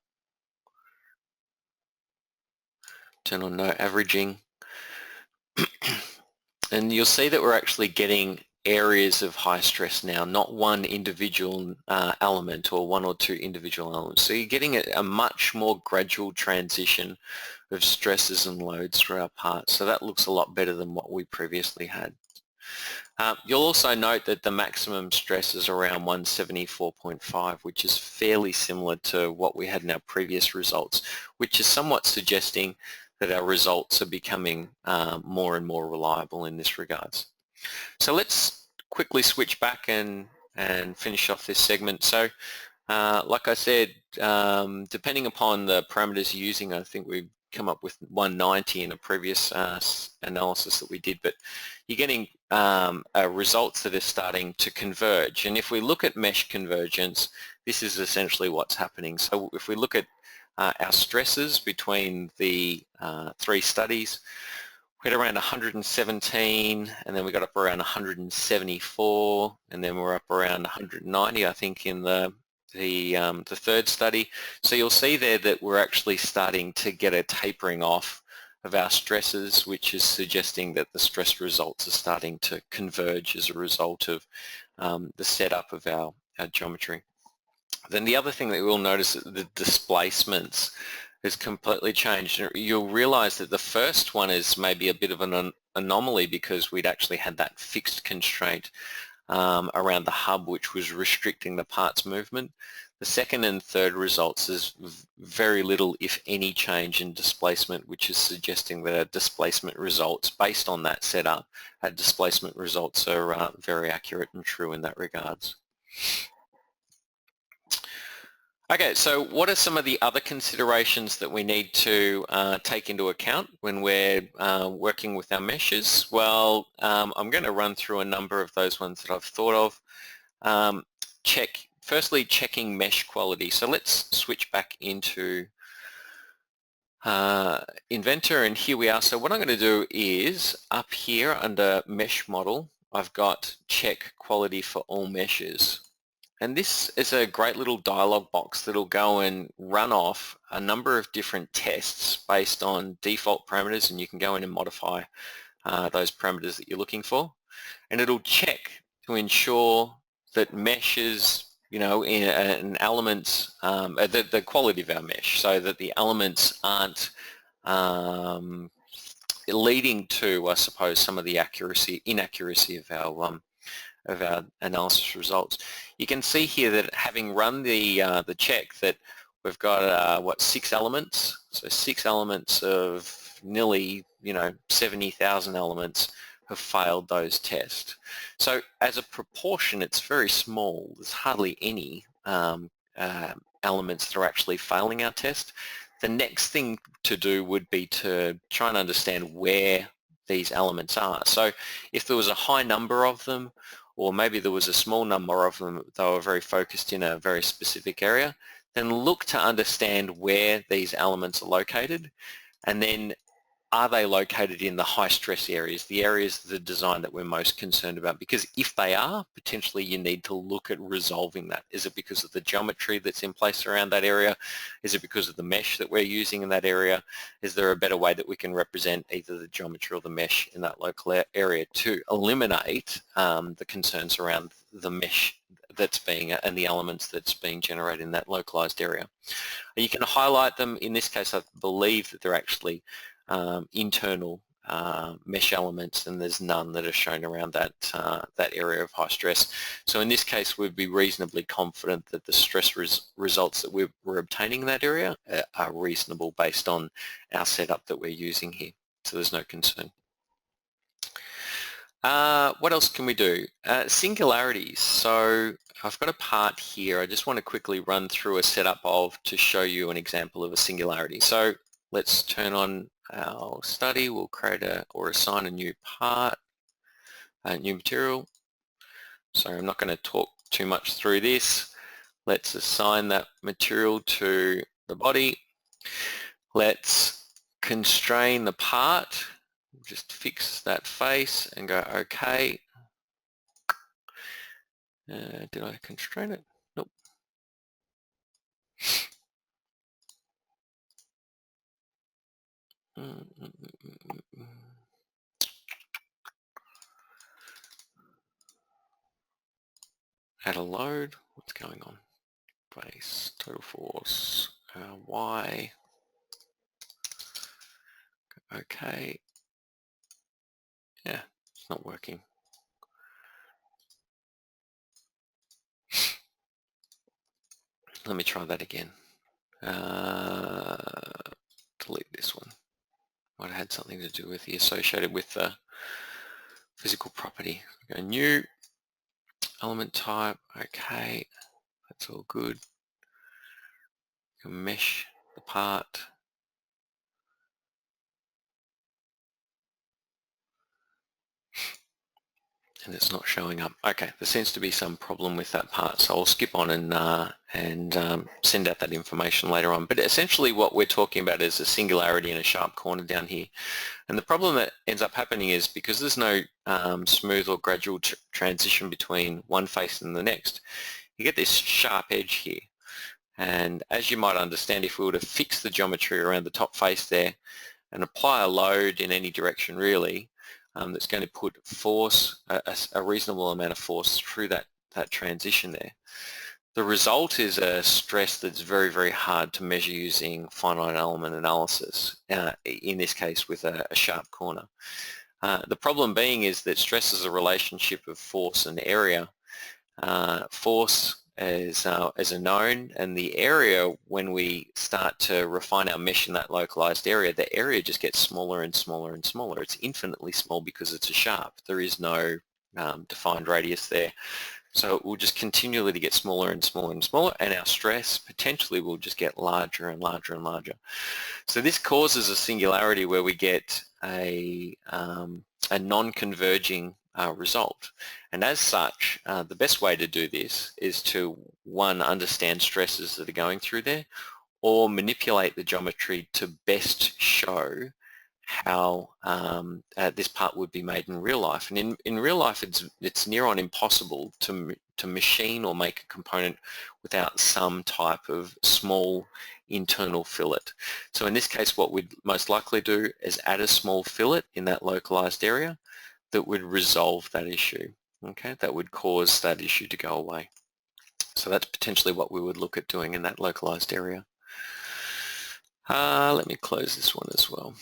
turn on no averaging. And you'll see that we're actually getting areas of high stress now, not one individual element or one or two individual elements. So you're getting a much more gradual transition of stresses and loads through our parts. So that looks a lot better than what we previously had. You'll also note that the maximum stress is around 174.5, which is fairly similar to what we had in our previous results, which is somewhat suggesting that our results are becoming more and more reliable in this regards. So let's quickly switch back and finish off this segment. So like I said, depending upon the parameters you're using, I think we've come up with 190 in a previous analysis that we did, but you're getting results that are starting to converge. And if we look at mesh convergence, this is essentially what's happening. So if we look at our stresses between the three studies, we had around 117, and then we got up around 174, and then we're up around 190, I think, in the third study. So you'll see there that we're actually starting to get a tapering off of our stresses, which is suggesting that the stress results are starting to converge as a result of the setup of our geometry. Then the other thing that we'll notice is the displacements has completely changed. You'll realize that the first one is maybe a bit of an anomaly because we'd actually had that fixed constraint around the hub, which was restricting the parts movement. The second and third results is very little, if any, change in displacement, which is suggesting that our displacement results, based on that setup, our displacement results are very accurate and true in that regards. Okay, so what are some of the other considerations that we need to take into account when we're working with our meshes? Well, I'm going to run through a number of those ones that I've thought of. firstly checking mesh quality. So let's switch back into Inventor, and here we are. So what I'm going to do is up here under Mesh Model, I've got check quality for all meshes. And this is a great little dialog box that'll go and run off a number of different tests based on default parameters, and you can go in and modify those parameters that you're looking for. And it'll check to ensure that meshes, in elements, the quality of our mesh, so that the elements aren't leading to, I suppose, some of the inaccuracy of our analysis results. You can see here that having run the check, that we've got 6 elements, so 6 elements of nearly 70,000 elements have failed those tests. So as a proportion, it's very small. There's hardly any elements that are actually failing our test. The next thing to do would be to try and understand where these elements are. So if there was a high number of them, or maybe there was a small number of them, they were very focused in a very specific area, then look to understand where these elements are located, and then are they located in the high stress areas, the areas of the design that we're most concerned about? Because if they are, potentially you need to look at resolving that. Is it because of the geometry that's in place around that area? Is it because of the mesh that we're using in that area? Is there a better way that we can represent either the geometry or the mesh in that local area to eliminate the concerns around the mesh that's being, and the elements that's being generated in that localized area? You can highlight them. In this case, I believe that they're actually internal mesh elements, and there's none that are shown around that area of high stress. So in this case, we'd be reasonably confident that the stress results that we're obtaining in that area are reasonable based on our setup that we're using here. So there's no concern. What else can we do? Singularities. So I've got a part here. I just want to quickly run through a setup to show you an example of a singularity. So let's turn on our study. We'll create or assign a new part, a new material. So I'm not going to talk too much through this. Let's assign that material to the body. Let's constrain the part. Just fix that face and go OK. Did I constrain it? Nope. Add a load. What's going on? Base, total force, Y. Okay. Yeah, it's not working. Let me try that again. Delete this one. Might have had something to do with the associated with the physical property. Go new, element type, okay, that's all good. You can mesh the part. And it's not showing up. Okay, there seems to be some problem with that part, so I'll skip on and send out that information later on. But essentially what we're talking about is a singularity in a sharp corner down here. And the problem that ends up happening is because there's no smooth or gradual transition between one face and the next, you get this sharp edge here. And as you might understand, if we were to fix the geometry around the top face there and apply a load in any direction really, that's going to put force, a reasonable amount of force through that transition there. The result is a stress that's very, very hard to measure using finite element analysis, in this case with a sharp corner. The problem being is that stress is a relationship of force and area. Force is a known, and the area, when we start to refine our mesh in that localized area, the area just gets smaller and smaller and smaller. It's infinitely small because it's a sharp. There is no defined radius there. So it will just continually get smaller and smaller and smaller, and our stress potentially will just get larger and larger and larger. So this causes a singularity where we get a non-converging resolved. And as such, the best way to do this is to, one, understand stresses that are going through there, or manipulate the geometry to best show how this part would be made in real life. And in real life, it's near on impossible to machine or make a component without some type of small internal fillet. So in this case, what we'd most likely do is add a small fillet in that localized area that would resolve that issue, okay? That would cause that issue to go away. So that's potentially what we would look at doing in that localized area. Let me close this one as well.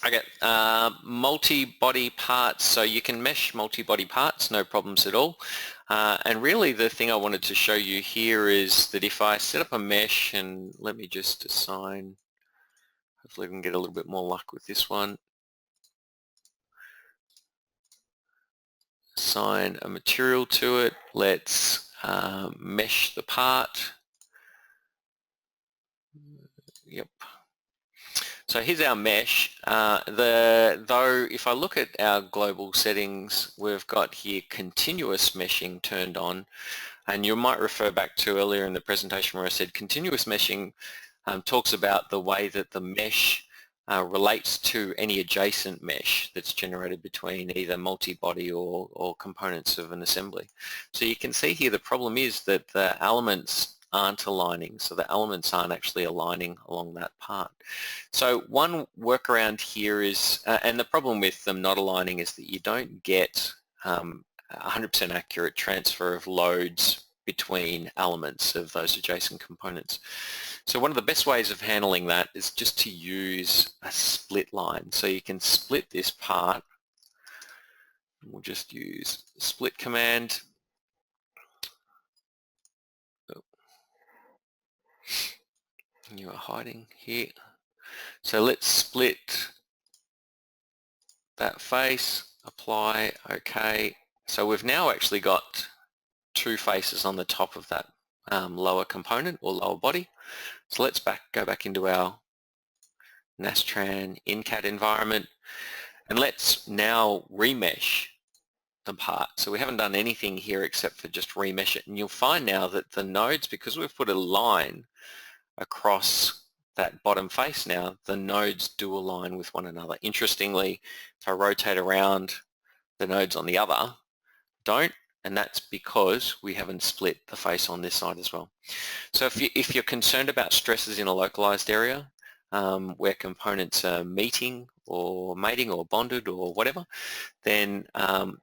Okay, multi-body parts, so you can mesh multi-body parts, no problems at all. And really the thing I wanted to show you here is that if I set up a mesh, and let me just assign, hopefully we can get a little bit more luck with this one. Assign a material to it, let's mesh the part. Yep. So here's our mesh. Though if I look at our global settings, we've got here continuous meshing turned on, and you might refer back to earlier in the presentation where I said continuous meshing talks about the way that the mesh relates to any adjacent mesh that's generated between either multi-body or components of an assembly. So you can see here the problem is that the elements aren't aligning, so the elements aren't actually aligning along that part. So one workaround here is, and the problem with them not aligning is that you don't get 100% accurate transfer of loads between elements of those adjacent components. So one of the best ways of handling that is just to use a split line. So you can split this part. We'll just use the split command. You are hiding here. So let's split that face, apply, okay. So we've now actually got two faces on the top of that lower component or lower body. So let's go back into our Nastran InCAD environment, and let's now remesh the part. So we haven't done anything here except for just remesh it, and you'll find now that the nodes, because we've put a line across that bottom face now, the nodes do align with one another. Interestingly, if I rotate around, the nodes on the other don't, and that's because we haven't split the face on this side as well. So if you're concerned about stresses in a localized area where components are meeting or mating or bonded or whatever, then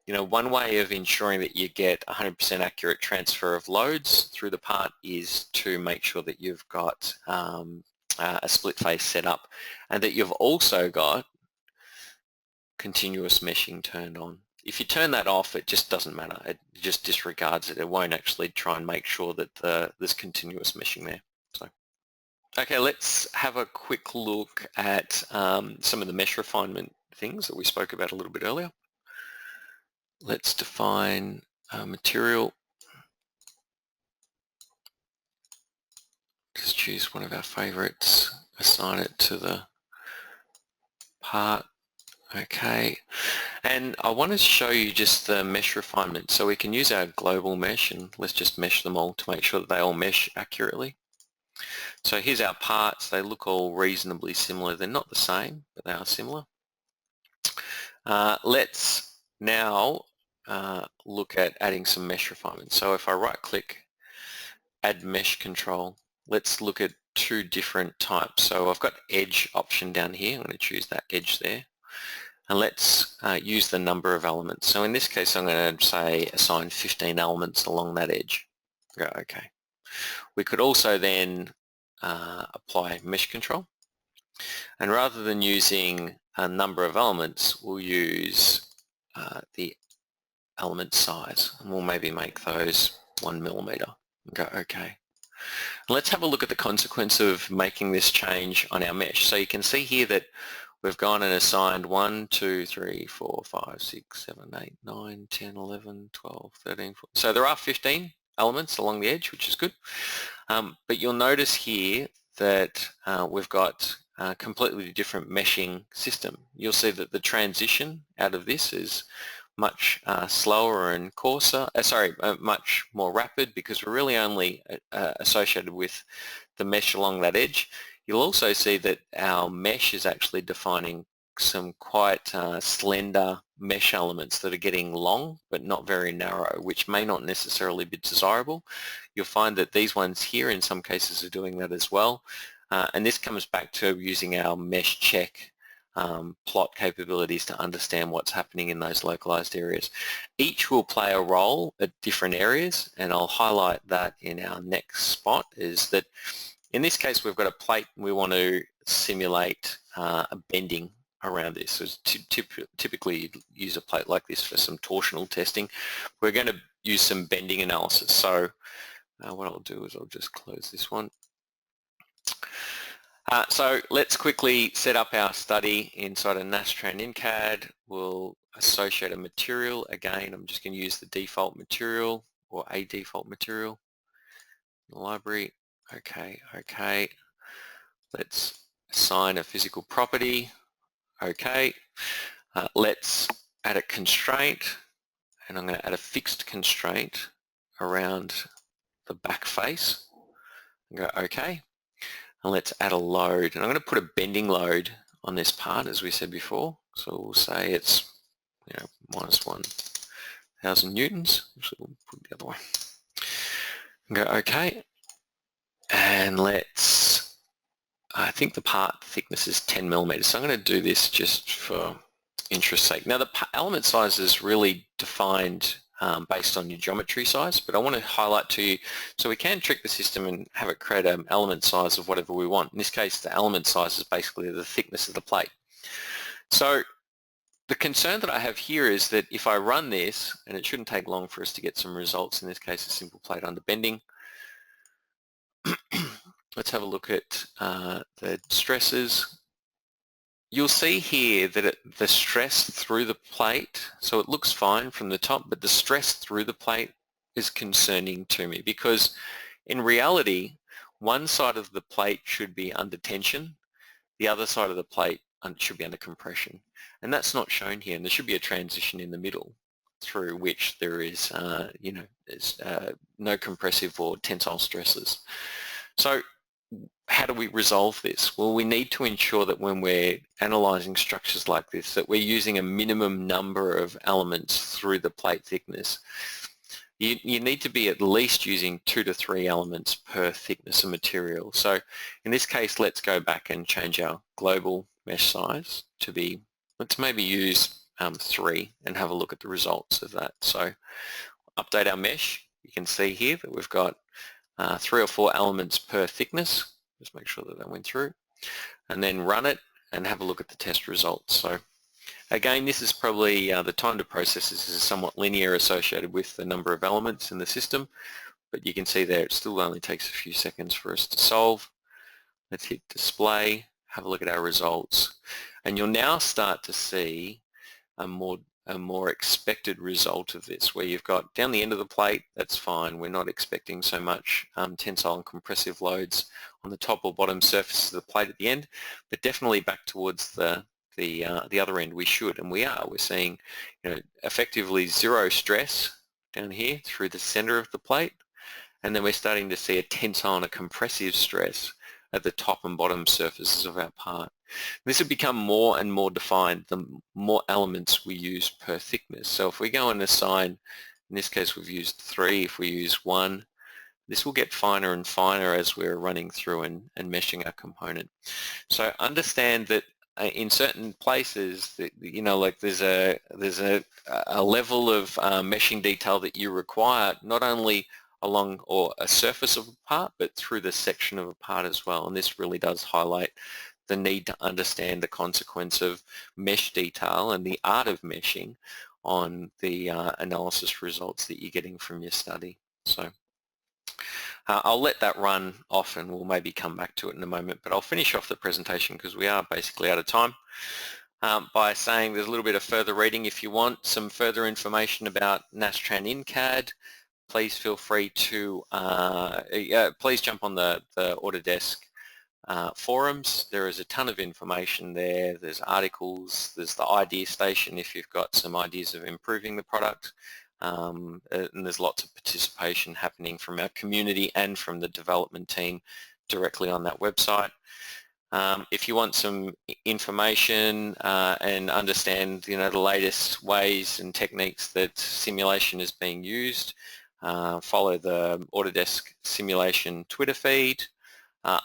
one way of ensuring that you get 100% accurate transfer of loads through the part is to make sure that you've got a split face set up, and that you've also got continuous meshing turned on. If you turn that off, it just doesn't matter. It just disregards it. It won't actually try and make sure that there's continuous meshing there. So, okay, let's have a quick look at some of the mesh refinement things that we spoke about a little bit earlier. Let's define a material. Just choose one of our favorites, assign it to the part. Okay, and I want to show you just the mesh refinement. So we can use our global mesh, and let's just mesh them all to make sure that they all mesh accurately. So here's our parts. They look all reasonably similar. They're not the same, but they are similar. Let's now look at adding some mesh refinement. So if I right-click, add mesh control, let's look at two different types. So I've got edge option down here. I'm going to choose that edge there. And let's use the number of elements. So in this case, I'm going to say assign 15 elements along that edge. Go, okay. We could also then apply mesh control. And rather than using a number of elements, we'll use the element size. And we'll maybe make those 1 millimeter. And go, okay. Let's have a look at the consequence of making this change on our mesh. So you can see here that we've gone and assigned 1, 2, 3, 4, 5, 6, 7, 8, 9, 10, 11, 12, 13, 14. So there are 15 elements along the edge, which is good. But you'll notice here that we've got a completely different meshing system. You'll see that the transition out of this is much slower and coarser, much more rapid, because we're really only associated with the mesh along that edge. You'll also see that our mesh is actually defining some quite slender mesh elements that are getting long but not very narrow, which may not necessarily be desirable. You'll find that these ones here in some cases are doing that as well, and this comes back to using our mesh check plot capabilities to understand what's happening in those localized areas. Each will play a role at different areas, and I'll highlight that in our next spot. Is that in this case we've got a plate and we want to simulate a bending around this. So typically use a plate like this for some torsional testing. We're going to use some bending analysis. So what I'll do is I'll just close this one. So let's quickly set up our study inside a Nastran InCAD. We'll associate a material. Again, I'm just going to use the default material or a default material in the library. Okay. Let's assign a physical property. Okay. Let's add a constraint, and I'm going to add a fixed constraint around the back face. And go OK. And let's add a load, and I'm going to put a bending load on this part, as we said before. So we'll say it's minus 1,000 newtons. Actually, we'll put it the other way. And go OK. And let's, I think the part thickness is 10 millimeters. So I'm going to do this just for interest's sake. Now the element size is really defined based on your geometry size, but I want to highlight to you, so we can trick the system and have it create an element size of whatever we want. In this case, the element size is basically the thickness of the plate. So the concern that I have here is that if I run this, and it shouldn't take long for us to get some results, in this case a simple plate under bending. Let's have a look at the stresses. You'll see here that the stress through the plate, so it looks fine from the top, but the stress through the plate is concerning to me, because in reality, one side of the plate should be under tension, the other side of the plate should be under compression, and that's not shown here, and there should be a transition in the middle through which there is, no compressive or tensile stresses. So how do we resolve this? Well, we need to ensure that when we're analysing structures like this, that we're using a minimum number of elements through the plate thickness. You need to be at least using 2 to 3 elements per thickness of material. So in this case, let's go back and change our global mesh size to be, let's maybe use 3 and have a look at the results of that. So update our mesh. You can see here that we've got 3 or 4 elements per thickness. Just make sure that that went through, and then run it and have a look at the test results. So again, this is probably the time to process this is somewhat linear associated with the number of elements in the system, but you can see there it still only takes a few seconds for us to solve. Let's hit display, have a look at our results, and you'll now start to see a more expected result of this, where you've got down the end of the plate, that's fine, we're not expecting so much tensile and compressive loads on the top or bottom surface of the plate at the end, but definitely back towards the other end we should, and we're seeing effectively zero stress down here through the center of the plate, and then we're starting to see a tensile and a compressive stress at the top and bottom surfaces of our part. This will become more and more defined the more elements we use per thickness. So if we go and assign, in this case we've used 3, if we use 1, this will get finer and finer as we're running through and meshing our component. So understand that in certain places, that, like there's a level of meshing detail that you require, not only along or a surface of a part, but through the section of a part as well. And this really does highlight the need to understand the consequence of mesh detail and the art of meshing on the analysis results that you're getting from your study. So I'll let that run off and we'll maybe come back to it in a moment, but I'll finish off the presentation because we are basically out of time by saying there's a little bit of further reading. If you want some further information about Nastran InCAD, please feel free to please jump on the Autodesk forums. There is a ton of information there. There's articles, there's the idea station if you've got some ideas of improving the product, and there's lots of participation happening from our community and from the development team directly on that website. If you want some information and understand, the latest ways and techniques that simulation is being used, follow the Autodesk Simulation Twitter feed.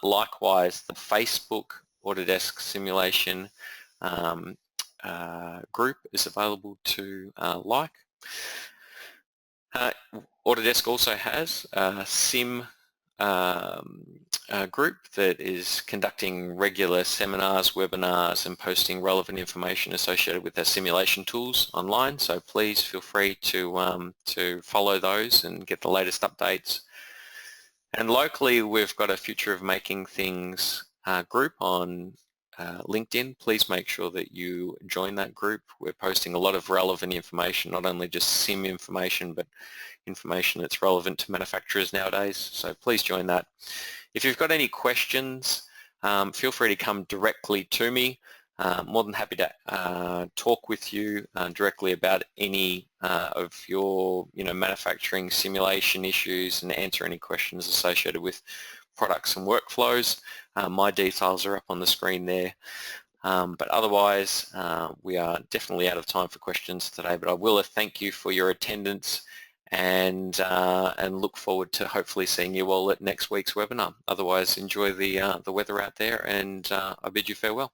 Likewise, the Facebook Autodesk Simulation group is available to like. Autodesk also has a sim group that is conducting regular seminars, webinars, and posting relevant information associated with their simulation tools online. So please feel free to follow those and get the latest updates. And locally, we've got a Future of Making Things group on LinkedIn. Please make sure that you join that group. We're posting a lot of relevant information, not only just sim information, but information that's relevant to manufacturers nowadays. So please join that. If you've got any questions, feel free to come directly to me. More than happy to talk with you directly about any of your manufacturing simulation issues and answer any questions associated with products and workflows. My details are up on the screen there. But otherwise, we are definitely out of time for questions today, but I will thank you for your attendance and look forward to hopefully seeing you all at next week's webinar. Otherwise, enjoy the weather out there, and I bid you farewell.